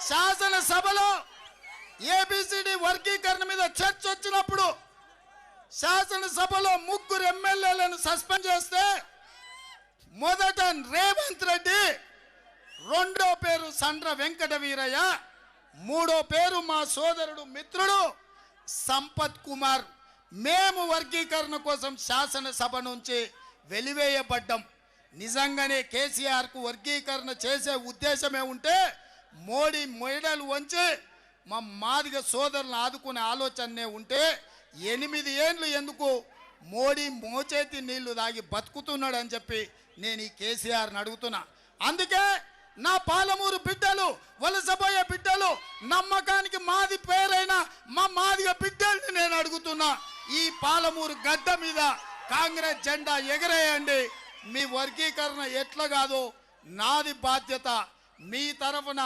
శాసనసభలో ఏబిసిడి వర్గీకరణ మీద చర్చ వచ్చినప్పుడు శాసనసభలో 3 ఎమ్మెల్యేలను సస్పెండ్ చేస్తే మొదట రేవంత్ రెడ్డి, రెండో పేరు సండ్ర వెంకట వీరయ్య, మూడో పేరు మా సోదరుడు మిత్రుడు సంపత్ కుమార్. మేము వర్గీకరణ కోసం శాసనసభ నుంచి వెలివేయబడ్డాం. నిజంగానే కేసీఆర్కు వర్గీకరణ చేసే ఉద్దేశమే ఉంటే మోడీ మెడలు వంచి మా మాదిగ సోదరులను ఆదుకునే ఆలోచనే ఉంటే 8 ఏళ్ళు ఎందుకు మోడీ మోచేతి నీళ్లు తాగి బతుకుతున్నాడు అని చెప్పి నేను ఈ కేసీఆర్ని అడుగుతున్నా. అందుకే నా పాలమూరు బిడ్డలు, వలసపోయే బిడ్డలు, నమ్మకానికి మాది పేరైన మా మాదిగ బిడ్డల్ని నేను అడుగుతున్నా, ఈ పాలమూరు గడ్డ మీద కాంగ్రెస్ జెండా ఎగరేయండి. మీ వర్గీకరణ ఎట్లా కాదో నాది బాధ్యత. మీ తరఫున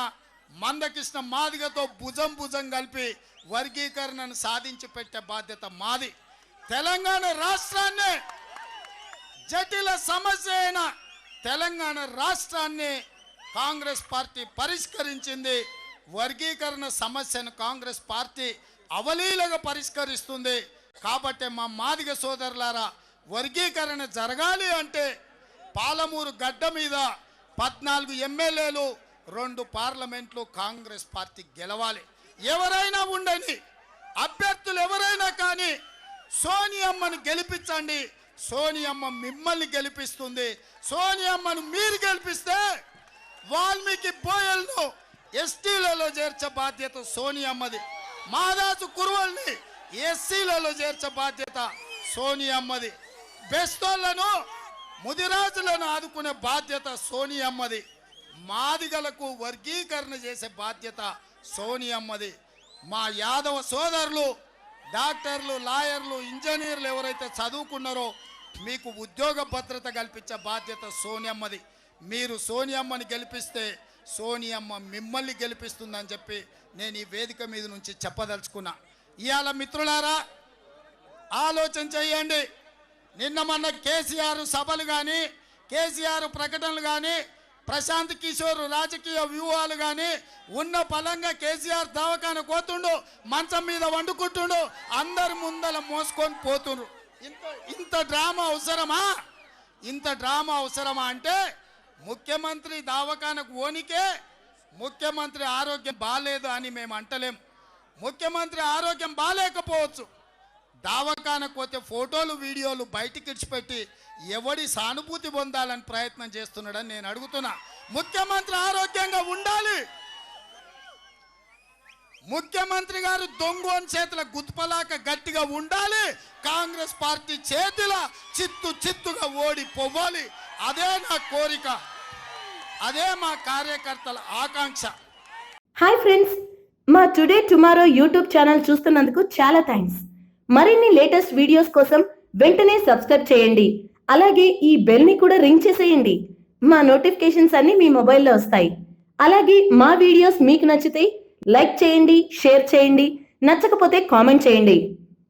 మందకృష్ణ మాదిగతో భుజం కలిపి వర్గీకరణను సాధించి పెట్టే బాధ్యత మాది. తెలంగాణ రాష్ట్రాన్ని, జటిల సమస్య అయిన తెలంగాణ రాష్ట్రాన్ని కాంగ్రెస్ పార్టీ పరిష్కరించింది. వర్గీకరణ సమస్యను కాంగ్రెస్ పార్టీ అవలీలగా పరిష్కరిస్తుంది. కాబట్టి మా మాదిగ సోదరులారా, వర్గీకరణ జరగాలి అంటే పాలమూరు గడ్డ మీద 14 ఎమ్మెల్యేలు, 2 పార్లమెంట్లు కాంగ్రెస్ పార్టీ గెలవాలి. ఎవరైనా ఉండని, అభ్యర్థులు ఎవరైనా కానీ సోనియమ్మను గెలిపించండి. సోనియమ్మ మిమ్మల్ని గెలిపిస్తుంది. సోనియమ్మను మీరు గెలిపిస్తే వాల్మీకి బోయల్ను ఎస్టీలలో చేర్చే బాధ్యత సోనియమ్మది. మాదాసు కురువల్ని ఎస్సీలలో చేర్చే బాధ్యత సోనియమ్మది. బెస్తోళ్లను, ముదిరాజులను ఆదుకునే బాధ్యత సోనియమ్మది. మాదిగలకు వర్గీకరణ చేసే బాధ్యత సోనియమ్మది. మా యాదవ సోదరులు, డాక్టర్లు, లాయర్లు, ఇంజనీర్లు ఎవరైతే చదువుకున్నారో మీకు ఉద్యోగ భద్రత కల్పించే బాధ్యత సోనియమ్మది. మీరు సోనియమ్మని గెలిపిస్తే సోనియమ్మ మిమ్మల్ని గెలిపిస్తుందని చెప్పి నేను ఈ వేదిక మీద నుంచి చెప్పదలుచుకున్నా. ఇవాళ మిత్రులారా ఆలోచన చేయండి. నిన్న మొన్న కేసీఆర్ సభలు కానీ, కేసీఆర్ ప్రకటనలు కానీ, ప్రశాంత్ కిషోర్ రాజకీయ వ్యూహాలు కానీ ఉన్న పలంగా కేసీఆర్ దవాఖాన పోతుండు, మంచం మీద వండుకుంటుండు, అందరి ముందల మోసుకొని పోతుండ్రు. ఇంత డ్రామా అవసరమా? ఇంత డ్రామా అవసరమా అంటే ముఖ్యమంత్రి దవాఖానకు ఓనికే ముఖ్యమంత్రి ఆరోగ్యం బాగాలేదు అని మేము అంటలేం. ముఖ్యమంత్రి ఆరోగ్యం బాగాలేకపోవచ్చు, దవాఖానకు పోతే ఫోటోలు, వీడియోలు బయటికి ఇచ్చిపెట్టి ఎవడి సానుభూతి పొందాలని ప్రయత్నం చేస్తున్నాడని నేను అడుగుతున్నా. ముఖ్యమంత్రి ఆరోగ్యంగా ఉండాలి. ముఖ్యమంత్రి గారు దొంగోని చేతుల గుత్పలాక గట్టిగా ఉండాలి. కాంగ్రెస్ పార్టీ చేతుల చిత్తుగా ఓడిపోవాలి. అదే నా కోరిక, అదే మా కార్యకర్తల ఆకాంక్ష. హాయ్ ఫ్రెండ్స్, మా టుడే టుమారో యూట్యూబ్ ఛానల్ చూస్తున్నందుకు చాలా థ్యాంక్స్. మరిన్ని లేటెస్ట్ వీడియోస్ కోసం వెంటనే సబ్స్క్రైబ్ చేయండి. అలాగే ఈ బెల్ ని కూడా రింగ్ చేసేయండి. మా నోటిఫికేషన్స్ అన్ని మీ మొబైల్లో వస్తాయి. అలాగే మా వీడియోస్ మీకు నచ్చితే లైక్ చేయండి, షేర్ చేయండి, నచ్చకపోతే కామెంట్ చేయండి.